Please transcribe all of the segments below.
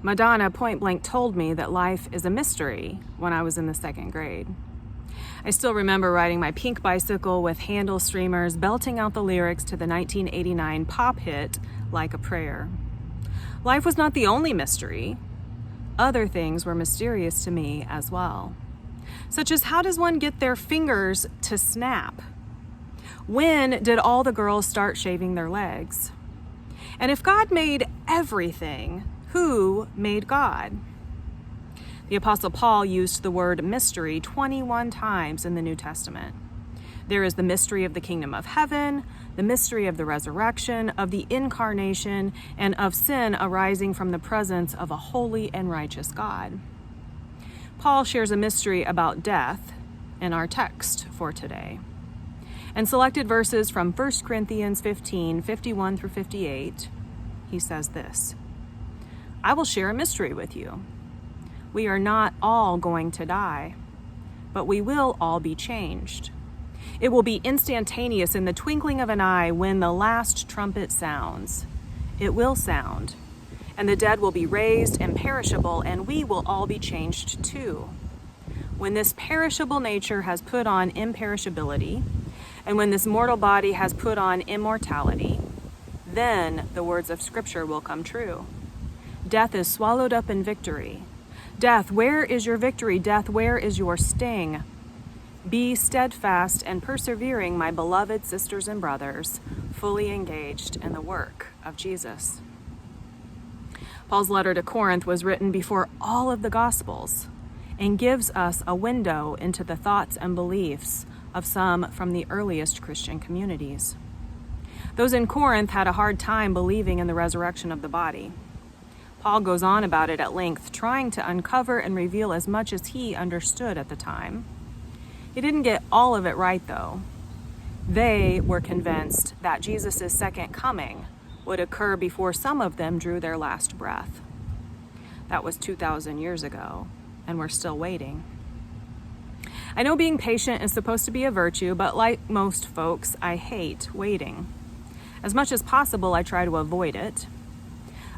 Madonna point blank told me that life is a mystery when I was in the 2nd grade. I still remember riding my pink bicycle with handle streamers, belting out the lyrics to the 1989 pop hit, Like a Prayer. Life was not the only mystery. Other things were mysterious to me as well, such as how does one get their fingers to snap? When did all the girls start shaving their legs? And if God made everything, who made God? The Apostle Paul used the word mystery 21 times in the New Testament. There is the mystery of the kingdom of heaven, the mystery of the resurrection, of the incarnation, and of sin arising from the presence of a holy and righteous God. Paul shares a mystery about death in our text for today. And selected verses from 1 Corinthians 15, 51 through 58, he says this: I will share a mystery with you. We are not all going to die, but we will all be changed. It will be instantaneous in the twinkling of an eye when the last trumpet sounds. It will sound, and the dead will be raised imperishable, and we will all be changed too. When this perishable nature has put on imperishability, and when this mortal body has put on immortality, then the words of Scripture will come true. Death is swallowed up in victory. Death, where is your victory? Death, where is your sting? Be steadfast and persevering, my beloved sisters and brothers, fully engaged in the work of Jesus. Paul's letter to Corinth was written before all of the Gospels and gives us a window into the thoughts and beliefs of some from the earliest Christian communities. Those in Corinth had a hard time believing in the resurrection of the body. Paul goes on about it at length, trying to uncover and reveal as much as he understood at the time. He didn't get all of it right, though. They were convinced that Jesus' second coming would occur before some of them drew their last breath. That was 2,000 years ago, and we're still waiting. I know being patient is supposed to be a virtue, but like most folks, I hate waiting. As much as possible, I try to avoid it.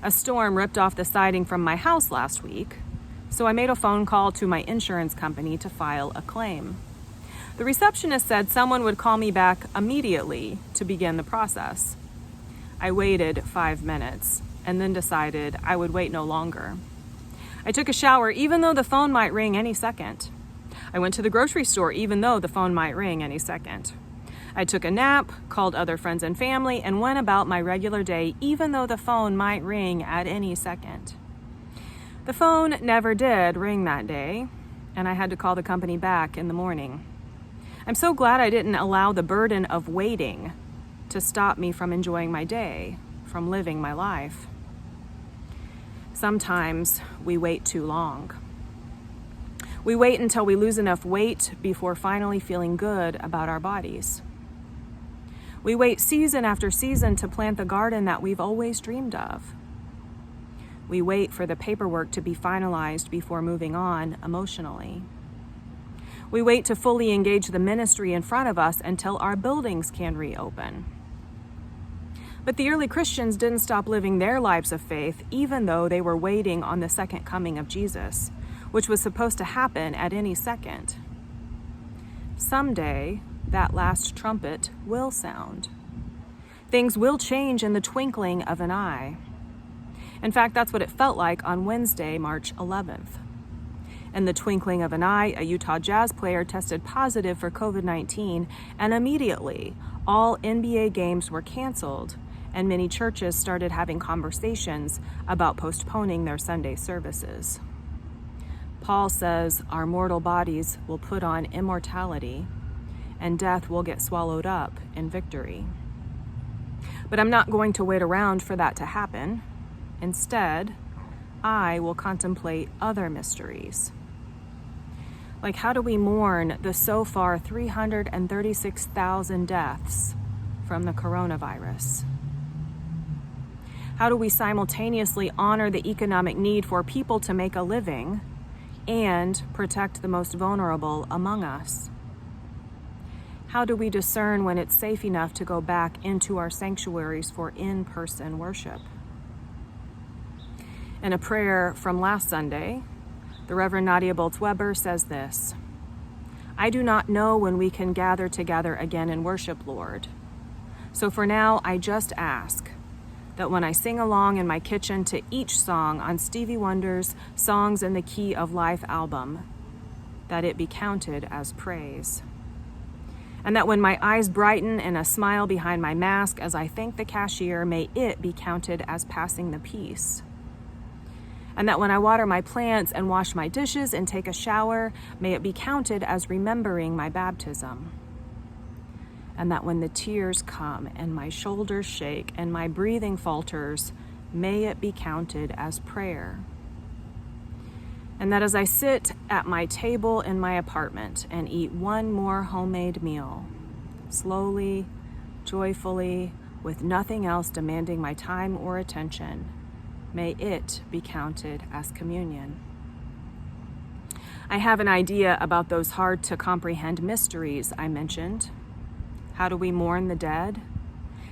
A storm ripped off the siding from my house last week, so I made a phone call to my insurance company to file a claim. The receptionist said someone would call me back immediately to begin the process. I waited 5 minutes and then decided I would wait no longer. I took a shower even though the phone might ring any second. I went to the grocery store even though the phone might ring any second. I took a nap, called other friends and family, and went about my regular day even though the phone might ring at any second. The phone never did ring that day, and I had to call the company back in the morning. I'm so glad I didn't allow the burden of waiting to stop me from enjoying my day, from living my life. Sometimes we wait too long. We wait until we lose enough weight before finally feeling good about our bodies. We wait season after season to plant the garden that we've always dreamed of. We wait for the paperwork to be finalized before moving on emotionally. We wait to fully engage the ministry in front of us until our buildings can reopen. But the early Christians didn't stop living their lives of faith, even though they were waiting on the second coming of Jesus, which was supposed to happen at any second. Someday, that last trumpet will sound. Things will change in the twinkling of an eye. In fact, that's what it felt like on Wednesday, March 11th. In the twinkling of an eye, a Utah Jazz player tested positive for COVID-19, and immediately, all NBA games were canceled, and many churches started having conversations about postponing their Sunday services. Paul says our mortal bodies will put on immortality, and death will get swallowed up in victory. But I'm not going to wait around for that to happen. Instead, I will contemplate other mysteries. Like, how do we mourn the so far 336,000 deaths from the coronavirus? How do we simultaneously honor the economic need for people to make a living and protect the most vulnerable among us? How do we discern when it's safe enough to go back into our sanctuaries for in-person worship? In a prayer from last Sunday, the Reverend NadiaBoltz-Weber says this: "I do not know when we can gather together again in worship, Lord. So for now, I just ask that when I sing along in my kitchen to each song on Stevie Wonder's Songs in the Key of Life album, that it be counted as praise. And that when my eyes brighten in a smile behind my mask as I thank the cashier, may it be counted as passing the peace. And that when I water my plants and wash my dishes and take a shower, may it be counted as remembering my baptism. And that when the tears come and my shoulders shake and my breathing falters, may it be counted as prayer. And that as I sit at my table in my apartment and eat one more homemade meal, slowly, joyfully, with nothing else demanding my time or attention, may it be counted as communion." I have an idea about those hard to comprehend mysteries I mentioned. How do we mourn the dead?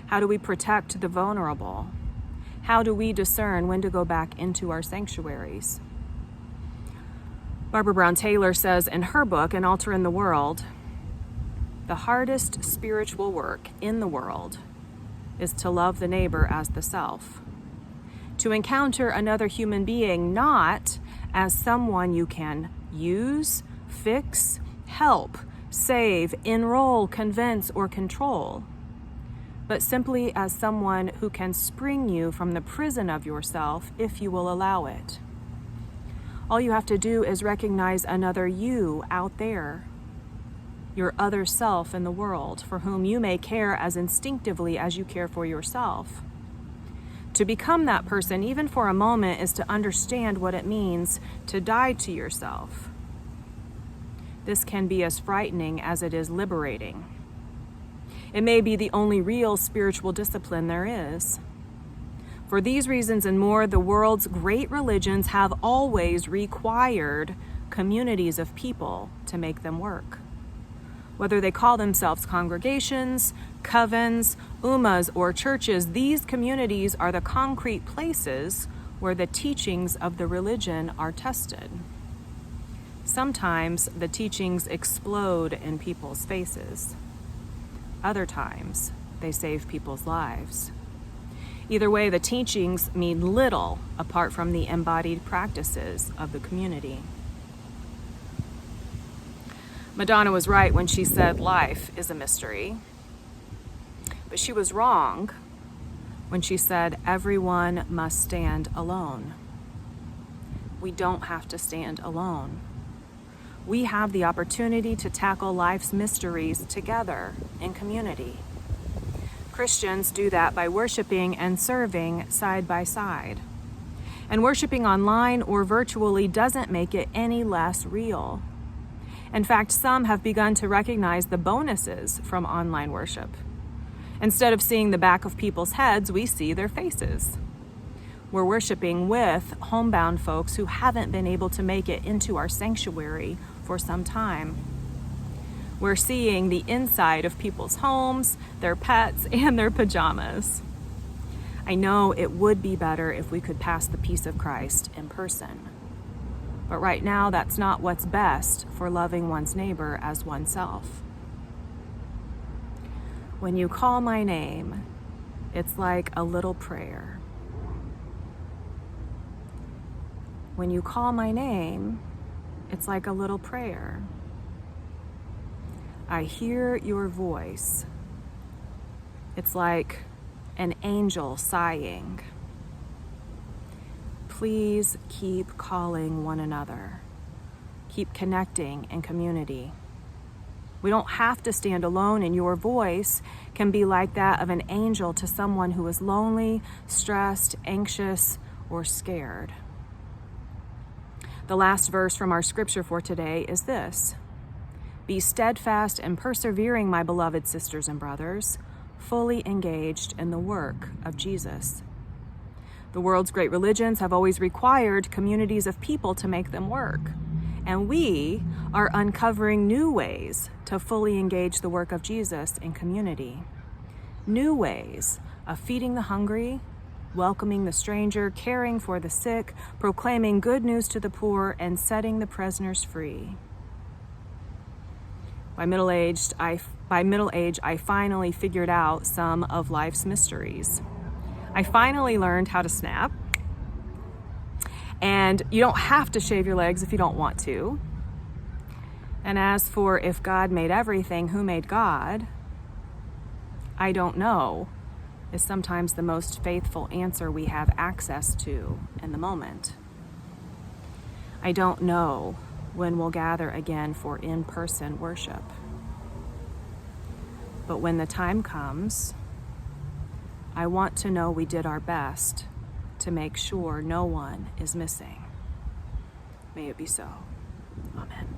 How do we protect the vulnerable? How do we discern when to go back into our sanctuaries? Barbara Brown Taylor says in her book, An Altar in the World, the hardest spiritual work in the world is to love the neighbor as the self. To encounter another human being not as someone you can use, fix, help, save, enroll, convince, or control, but simply as someone who can spring you from the prison of yourself if you will allow it. All you have to do is recognize another you out there, your other self in the world, for whom you may care as instinctively as you care for yourself. To become that person, even for a moment, is to understand what it means to die to yourself. This can be as frightening as it is liberating. It may be the only real spiritual discipline there is. For these reasons and more, the world's great religions have always required communities of people to make them work. Whether they call themselves congregations, covens, ummas, or churches, these communities are the concrete places where the teachings of the religion are tested. Sometimes the teachings explode in people's faces. Other times, they save people's lives. Either way, the teachings mean little apart from the embodied practices of the community. Madonna was right when she said life is a mystery, but she was wrong when she said everyone must stand alone. We don't have to stand alone. We have the opportunity to tackle life's mysteries together in community. Christians do that by worshiping and serving side by side. And worshiping online or virtually doesn't make it any less real. In fact, some have begun to recognize the bonuses from online worship. Instead of seeing the back of people's heads, we see their faces. We're worshiping with homebound folks who haven't been able to make it into our sanctuary for some time. We're seeing the inside of people's homes, their pets, and their pajamas. I know it would be better if we could pass the peace of Christ in person. But right now, that's not what's best for loving one's neighbor as oneself. When you call my name, it's like a little prayer. When you call my name, it's like a little prayer. I hear your voice. It's like an angel sighing. Please keep calling one another. Keep connecting in community. We don't have to stand alone, and your voice can be like that of an angel to someone who is lonely, stressed, anxious, or scared. The last verse from our scripture for today is this: "Be steadfast and persevering, my beloved sisters and brothers, fully engaged in the work of Jesus." The world's great religions have always required communities of people to make them work. And we are uncovering new ways to fully engage the work of Jesus in community. New ways of feeding the hungry, welcoming the stranger, caring for the sick, proclaiming good news to the poor, and setting the prisoners free. By middle age, I finally figured out some of life's mysteries. I finally learned how to snap. And you don't have to shave your legs if you don't want to. And as for if God made everything, who made God? I don't know is sometimes the most faithful answer we have access to in the moment. I don't know when we'll gather again for in-person worship. But when the time comes, I want to know we did our best to make sure no one is missing. May it be so. Amen.